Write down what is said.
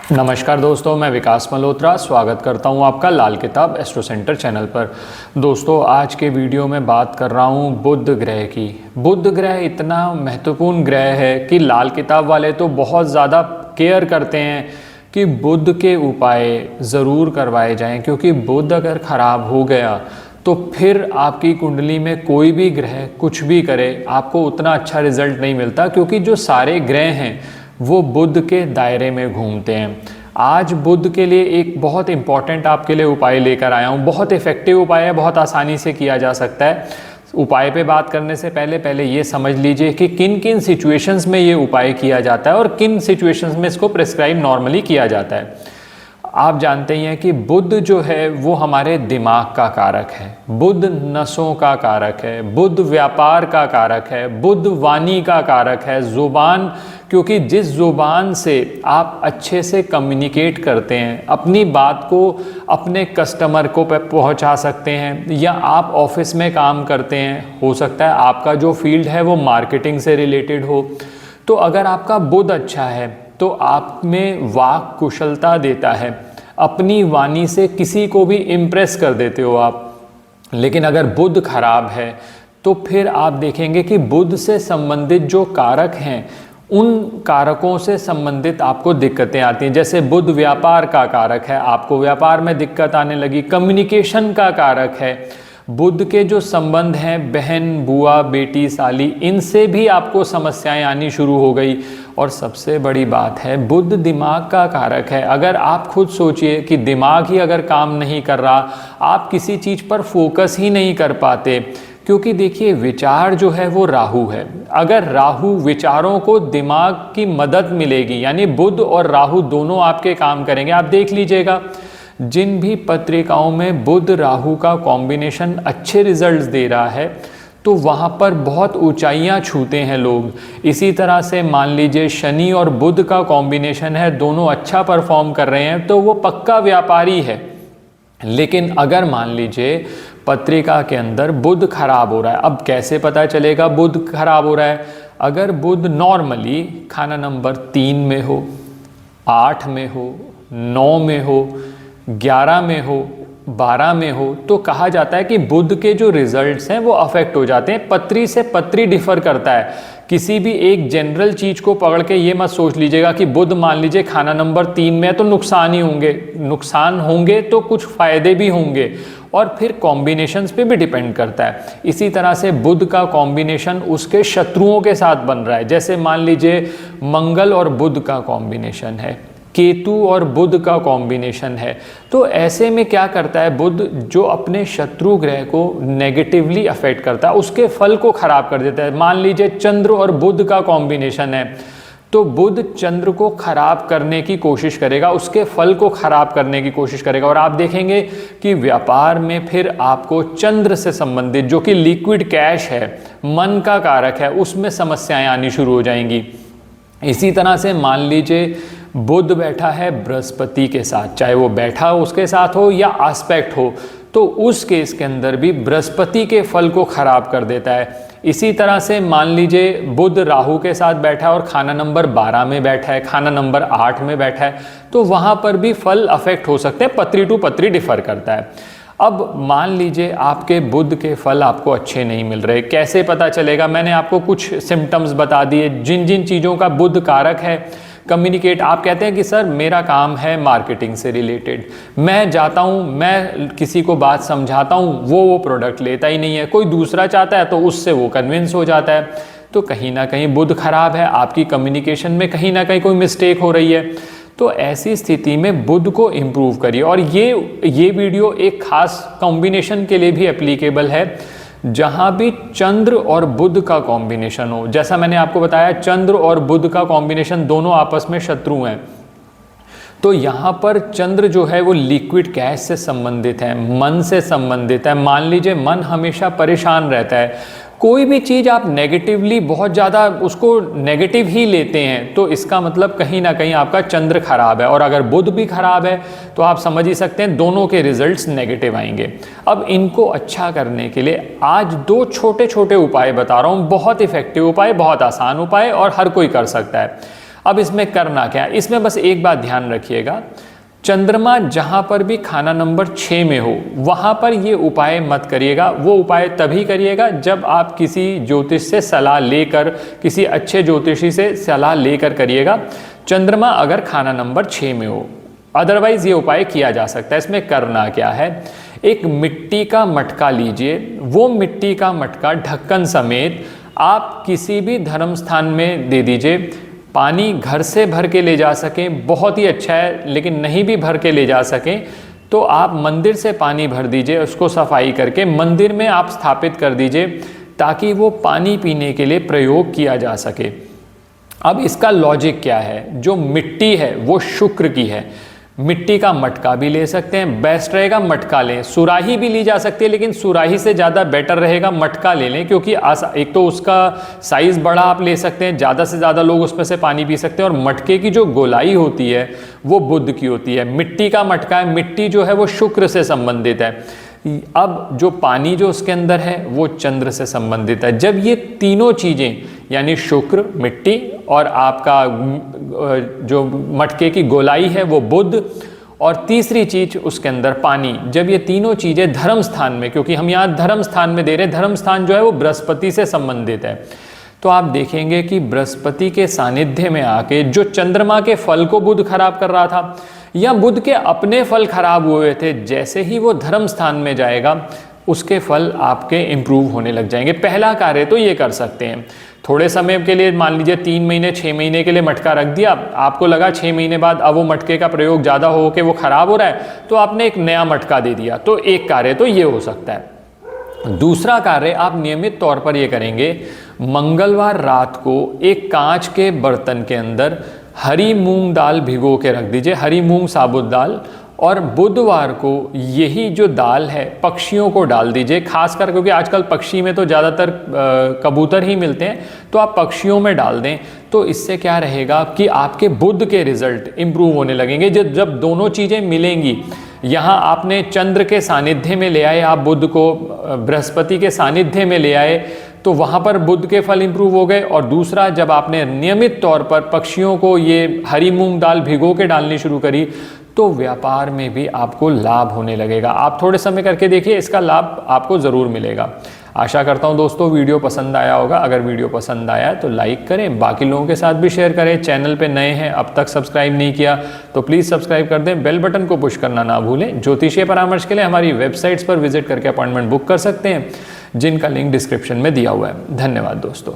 नमस्कार दोस्तों, मैं विकास मल्होत्रा स्वागत करता हूं आपका लाल किताब एस्ट्रो सेंटर चैनल पर। दोस्तों, आज के वीडियो में बात कर रहा हूं बुध ग्रह की। बुध ग्रह इतना महत्वपूर्ण ग्रह है कि लाल किताब वाले तो बहुत ज़्यादा केयर करते हैं कि बुध के उपाय ज़रूर करवाए जाएं, क्योंकि बुध अगर ख़राब हो गया तो फिर आपकी कुंडली में कोई भी ग्रह कुछ भी करे आपको उतना अच्छा रिजल्ट नहीं मिलता, क्योंकि जो सारे ग्रह हैं वो बुध के दायरे में घूमते हैं। आज बुध के लिए एक बहुत इंपॉर्टेंट आपके लिए उपाय लेकर आया हूँ। बहुत इफेक्टिव उपाय है, बहुत आसानी से किया जा सकता है। उपाय पे बात करने से पहले ये समझ लीजिए कि किन किन सिचुएशंस में ये उपाय किया जाता है और किन सिचुएशंस में इसको प्रिस्क्राइब नॉर्मली किया जाता है। आप जानते ही हैं कि बुध जो है वो हमारे दिमाग का कारक है, बुध नसों का कारक है, बुध व्यापार का कारक है, बुध वाणी का कारक है, ज़ुबान, क्योंकि जिस ज़ुबान से आप अच्छे से कम्युनिकेट करते हैं, अपनी बात को अपने कस्टमर को पहुंचा सकते हैं, या आप ऑफिस में काम करते हैं, हो सकता है आपका जो फील्ड है वो मार्केटिंग से रिलेटेड हो, तो अगर आपका बुध अच्छा है तो आप में वाक कुशलता देता है, अपनी वाणी से किसी को भी इम्प्रेस कर देते हो आप। लेकिन अगर बुध खराब है तो फिर आप देखेंगे कि बुध से संबंधित जो कारक हैं उन कारकों से संबंधित आपको दिक्कतें आती हैं। जैसे बुध व्यापार का कारक है, आपको व्यापार में दिक्कत आने लगी। कम्युनिकेशन का कारक है, बुध के जो संबंध हैं बहन, बुआ, बेटी, साली, इनसे भी आपको समस्याएं आनी शुरू हो गई। और सबसे बड़ी बात है, बुध दिमाग का कारक है। अगर आप खुद सोचिए कि दिमाग ही अगर काम नहीं कर रहा, आप किसी चीज़ पर फोकस ही नहीं कर पाते, क्योंकि देखिए विचार जो है वो राहु है। अगर राहु, विचारों को दिमाग की मदद मिलेगी, यानी बुध और राहु दोनों आपके काम करेंगे। आप देख लीजिएगा जिन भी पत्रिकाओं में बुध राहु का कॉम्बिनेशन अच्छे रिजल्ट्स दे रहा है तो वहाँ पर बहुत ऊंचाइयाँ छूते हैं लोग। इसी तरह से मान लीजिए शनि और बुध का कॉम्बिनेशन है, दोनों अच्छा परफॉर्म कर रहे हैं तो वो पक्का व्यापारी है। लेकिन अगर मान लीजिए पत्रिका के अंदर बुध खराब हो रहा है, अब कैसे पता चलेगा बुध खराब हो रहा है? अगर बुध नॉर्मली खाना नंबर 3 में हो, 8 में हो, 9 में हो, 11 में हो, 12 में हो, तो कहा जाता है कि बुध के जो रिजल्ट्स हैं वो अफेक्ट हो जाते हैं। पत्री से पत्री डिफर करता है। किसी भी एक जनरल चीज़ को पकड़ के ये मत सोच लीजिएगा कि बुध मान लीजिए खाना नंबर 3 में है तो नुकसान ही होंगे। नुकसान होंगे तो कुछ फ़ायदे भी होंगे, और फिर कॉम्बिनेशंस पे भी डिपेंड करता है। इसी तरह से बुध का कॉम्बिनेशन उसके शत्रुओं के साथ बन रहा है। जैसे मान लीजिए मंगल और बुध का कॉम्बिनेशन है, केतु और बुध का कॉम्बिनेशन है, तो ऐसे में क्या करता है बुध, जो अपने शत्रु ग्रह को नेगेटिवली अफेक्ट करता है, उसके फल को खराब कर देता है। मान लीजिए चंद्र और बुध का कॉम्बिनेशन है तो बुध चंद्र को खराब करने की कोशिश करेगा, उसके फल को खराब करने की कोशिश करेगा। और आप देखेंगे कि व्यापार में फिर आपको चंद्र से संबंधित, जो कि लिक्विड कैश है, मन का कारक है, उसमें समस्याएं आनी शुरू हो जाएंगी। इसी तरह से मान लीजिए बुध बैठा है बृहस्पति के साथ, चाहे वो बैठा हो उसके साथ हो या आस्पेक्ट हो, तो उस केस के अंदर भी बृहस्पति के फल को खराब कर देता है। इसी तरह से मान लीजिए बुध राहु के साथ बैठा है और खाना नंबर 12 में बैठा है, खाना नंबर 8 में बैठा है, तो वहाँ पर भी फल अफेक्ट हो सकते हैं। पत्री टू पत्री डिफर करता है। अब मान लीजिए आपके बुध के फल आपको अच्छे नहीं मिल रहे, कैसे पता चलेगा? मैंने आपको कुछ सिम्टम्स बता दिए जिन जिन चीज़ों का बुध कारक है। कम्युनिकेट, आप कहते हैं कि सर मेरा काम है मार्केटिंग से रिलेटेड, मैं जाता हूँ, मैं किसी को बात समझाता हूँ, वो प्रोडक्ट लेता ही नहीं है, कोई दूसरा चाहता है तो उससे वो कन्विंस हो जाता है, तो कहीं ना कहीं बुध खराब है, आपकी कम्युनिकेशन में कहीं ना कहीं कोई मिस्टेक हो रही है। तो ऐसी स्थिति में बुध को इम्प्रूव करिए। और ये वीडियो एक खास कॉम्बिनेशन के लिए भी एप्लीकेबल है, जहां भी चंद्र और बुध का कॉम्बिनेशन हो। जैसा मैंने आपको बताया, चंद्र और बुध का कॉम्बिनेशन दोनों आपस में शत्रु हैं, तो यहाँ पर चंद्र जो है वो लिक्विड कैश से संबंधित है, मन से संबंधित है। मान लीजिए मन हमेशा परेशान रहता है, कोई भी चीज़ आप नेगेटिवली बहुत ज़्यादा उसको नेगेटिव ही लेते हैं, तो इसका मतलब कहीं ना कहीं आपका चंद्र खराब है। और अगर बुध भी खराब है तो आप समझ ही सकते हैं दोनों के रिजल्ट्स नेगेटिव आएंगे। अब इनको अच्छा करने के लिए आज 2 छोटे छोटे उपाय बता रहा हूँ, बहुत इफेक्टिव उपाय, बहुत आसान उपाय और हर कोई कर सकता है। अब इसमें करना क्या है, इसमें बस एक बात ध्यान रखिएगा, चंद्रमा जहाँ पर भी खाना नंबर 6 में हो वहाँ पर ये उपाय मत करिएगा। वो उपाय तभी करिएगा जब आप किसी ज्योतिष से सलाह लेकर, किसी अच्छे ज्योतिषी से सलाह लेकर करिएगा, चंद्रमा अगर खाना नंबर 6 में हो। अदरवाइज ये उपाय किया जा सकता है। इसमें करना क्या है, एक मिट्टी का मटका लीजिए, वो मिट्टी का मटका ढक्कन समेत आप किसी भी धर्म स्थान में दे दीजिए। पानी घर से भर के ले जा सकें बहुत ही अच्छा है, लेकिन नहीं भी भर के ले जा सकें तो आप मंदिर से पानी भर दीजिए, उसको सफाई करके मंदिर में आप स्थापित कर दीजिए ताकि वो पानी पीने के लिए प्रयोग किया जा सके। अब इसका लॉजिक क्या है, जो मिट्टी है वो शुक्र की है, मिट्टी का मटका भी ले सकते हैं, बेस्ट रहेगा मटका लें। सुराही भी ली जा सकती है, लेकिन सुराही से ज़्यादा बेटर रहेगा मटका ले लें, क्योंकि एक तो उसका साइज़ बड़ा आप ले सकते हैं, ज़्यादा से ज़्यादा लोग उसमें से पानी पी सकते हैं, और मटके की जो गोलाई होती है वो बुध की होती है। मिट्टी का मटका है, मिट्टी जो है वो शुक्र से संबंधित है। अब जो पानी जो उसके अंदर है वो चंद्र से संबंधित है। जब ये तीनों चीज़ें यानी शुक्र, मिट्टी और आपका जो मटके की गोलाई है वो बुध, और तीसरी चीज उसके अंदर पानी, जब ये तीनों चीज़ें धर्म स्थान में, क्योंकि हम यहाँ धर्म स्थान में दे रहे हैं, धर्म स्थान जो है वो बृहस्पति से संबंधित है, तो आप देखेंगे कि बृहस्पति के सानिध्य में आके जो चंद्रमा के फल को बुध खराब कर रहा था या बुध के अपने फल खराब हुए थे, जैसे ही वो धर्म स्थान में जाएगा उसके फल आपके इम्प्रूव होने लग जाएंगे। पहला कार्य तो ये कर सकते हैं, थोड़े समय के लिए मान लीजिए 3 महीने 6 महीने के लिए मटका रख दिया, आपको लगा 6 महीने बाद अब वो मटके का प्रयोग ज़्यादा हो के वो खराब हो रहा है, तो आपने एक नया मटका दे दिया। तो एक कार्य तो ये हो सकता है। दूसरा कार्य आप नियमित तौर पर ये करेंगे, मंगलवार रात को एक कांच के बर्तन के अंदर हरी मूंग दाल भिगो के रख दीजिए, हरी मूंग साबुत दाल, और बुधवार को यही जो दाल है पक्षियों को डाल दीजिए, खासकर क्योंकि आजकल पक्षी में तो ज़्यादातर कबूतर ही मिलते हैं, तो आप पक्षियों में डाल दें। तो इससे क्या रहेगा कि आपके बुध के रिजल्ट इम्प्रूव होने लगेंगे। जब दोनों चीज़ें मिलेंगी, यहाँ आपने चंद्र के सानिध्य में ले आए, आप बुध को बृहस्पति के सानिध्य में ले आए, तो वहाँ पर बुध के फल इम्प्रूव हो गए। और दूसरा, जब आपने नियमित तौर पर पक्षियों को ये हरी मूंग दाल भिगो के डालनी शुरू करी, तो व्यापार में भी आपको लाभ होने लगेगा। आप थोड़े समय करके देखिए, इसका लाभ आपको ज़रूर मिलेगा। आशा करता हूँ दोस्तों वीडियो पसंद आया होगा। अगर वीडियो पसंद आया तो लाइक करें, बाकी लोगों के साथ भी शेयर करें। चैनल पे नए हैं, अब तक सब्सक्राइब नहीं किया तो प्लीज़ सब्सक्राइब कर दें, बेल बटन को पुश करना ना भूलें। ज्योतिषीय परामर्श के लिए हमारी वेबसाइट्स पर विजिट करके अपॉइंटमेंट बुक कर सकते हैं, जिनका लिंक डिस्क्रिप्शन में दिया हुआ है। धन्यवाद दोस्तों।